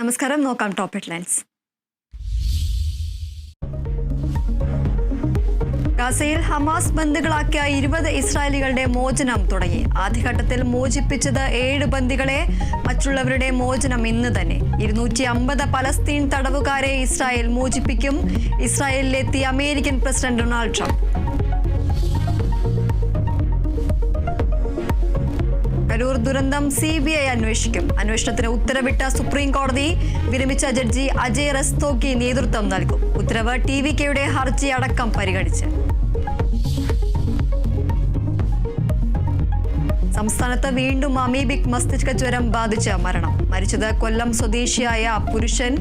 നമസ്കാരം. നോക്കാം top headlines. ഗാസയിൽ ഹമാസ് ബന്ദികളാക്കിയ 20 ഇസ്രായേലികളുടെ മോചനം തുടങ്ങി. ആദ്യഘട്ടത്തിൽ മോചിപ്പിച്ചത് 7 ബന്ദികളെ. മറ്റുള്ളവരുടെ മോചനം ഇന്ന് തന്നെ. 250 പലസ്തീൻ തടവുകാരെ ഇസ്രായേൽ മോചിപ്പിക്കും. ഇസ്രായേലിലെത്തി American president Donald Trump. Karur ദുരന്തം CBI അന്വേഷിക്കും. അന്വേഷണത്തിന് ഉത്തരവിട്ട സുപ്രീം കോടതി. വിരമിച്ച ജഡ്ജി അജയ് റസ്തോഗി നേതൃത്വം നൽകും. ഉത്തരവ് TVKയുടെ ഹർജി അടക്കം പരിഗണിച്ച്. സംസ്ഥാനത്ത് വീണ്ടും അമീബിക് മസ്തിഷ്ക ജ്വരം ബാധിച്ച് മരണം. മരിച്ചത് കൊല്ലം സ്വദേശിയായ പുരുഷൻ.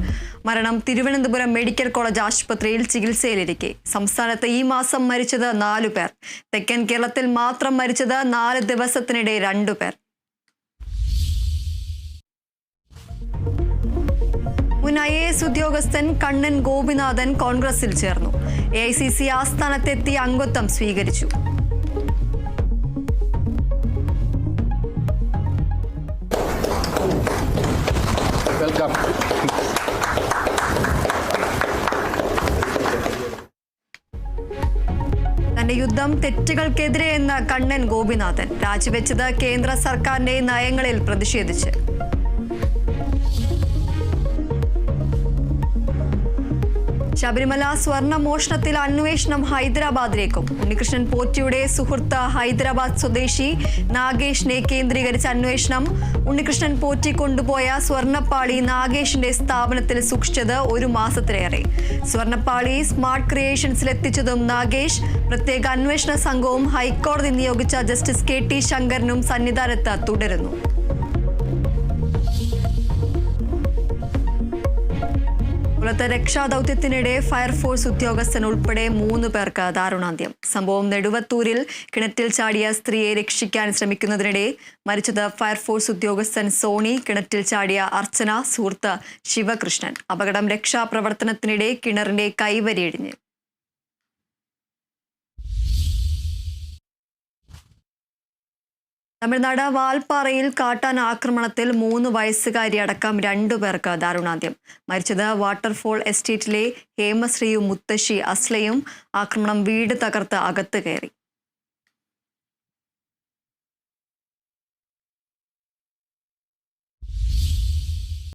മരണം തിരുവനന്തപുരം മെഡിക്കൽ കോളേജ് ആശുപത്രിയിൽ ചികിത്സയിലിരിക്കെ. സംസ്ഥാനത്ത് ഈ മാസം മരിച്ചത് 4 പേർ. തെക്കൻ കേരളത്തിൽ മാത്രം മരിച്ചത് 4 ദിവസത്തിനിടെ 2 പേർ. മുൻ IAS ഉദ്യോഗസ്ഥൻ കണ്ണൻ ഗോപിനാഥൻ കോൺഗ്രസിൽ ചേർന്നു. AICC ആസ്ഥാനത്തെത്തി അംഗത്വം സ്വീകരിച്ചു. വെൽക്കം. തന്റെ യുദ്ധം തെറ്റുകൾക്കെതിരെ എന്ന കണ്ണൻ ഗോപിനാഥൻ. രാജിവെച്ചത് കേന്ദ്ര സർക്കാരിന്റെ നയങ്ങളിൽ പ്രതിഷേധിച്ച്. ശബരിമല സ്വർണ്ണ മോഷണത്തിൽ അന്വേഷണം ഹൈദരാബാദിലേക്കും. ഉണ്ണികൃഷ്ണൻ പോറ്റിയുടെ സുഹൃത്ത് ഹൈദരാബാദ് സ്വദേശി നാഗേഷിനെ കേന്ദ്രീകരിച്ച അന്വേഷണം. ഉണ്ണികൃഷ്ണൻ പോറ്റി കൊണ്ടുപോയ സ്വർണ്ണപ്പാളി നാഗേഷിന്റെ സ്ഥാപനത്തിൽ സൂക്ഷിച്ചത് 1 മാസത്തിലേറെ. സ്വർണ്ണപ്പാളി സ്മാർട്ട് ക്രിയേഷൻസിൽ എത്തിച്ചതും നാഗേഷ്. പ്രത്യേക അന്വേഷണ സംഘവും ഹൈക്കോടതി നിയോഗിച്ച ജസ്റ്റിസ് KT ശങ്കരനും സന്നിധാനത്ത് തുടരുന്നു. കൊല്ലത്ത് രക്ഷാദൌത്യത്തിനിടെ ഫയർഫോഴ്സ് ഉദ്യോഗസ്ഥൻ ഉൾപ്പെടെ 3 പേർക്ക് ദാരുണാന്ത്യം. സംഭവം നെടുവത്തൂരിൽ കിണറ്റിൽ ചാടിയ സ്ത്രീയെ രക്ഷിക്കാൻ ശ്രമിക്കുന്നതിനിടെ മരിച്ചത് ഫയർഫോഴ്സ് ഉദ്യോഗസ്ഥൻ സോണി. കിണറ്റിൽ ചാടിയ അർച്ചന സുഹൃത്ത് ശിവകൃഷ്ണൻ. അപകടം രക്ഷാപ്രവർത്തനത്തിനിടെ കിണറിന്റെ കൈവരിയിടിഞ്ഞ്. തമിഴ്നാട് വാൽപ്പാറയിൽ കാട്ടാന ആക്രമണത്തിൽ 3 വയസ്സുകാരി അടക്കം 2 പേർക്ക് ദാരുണാന്ത്യം. മരിച്ചത് വാട്ടർഫോൾ എസ്റ്റേറ്റിലെ ഹേമശ്രീയും മുത്തശ്ശി അസ്ലയും. ആക്രമണം വീട് തകർത്ത് അകത്ത് കയറി.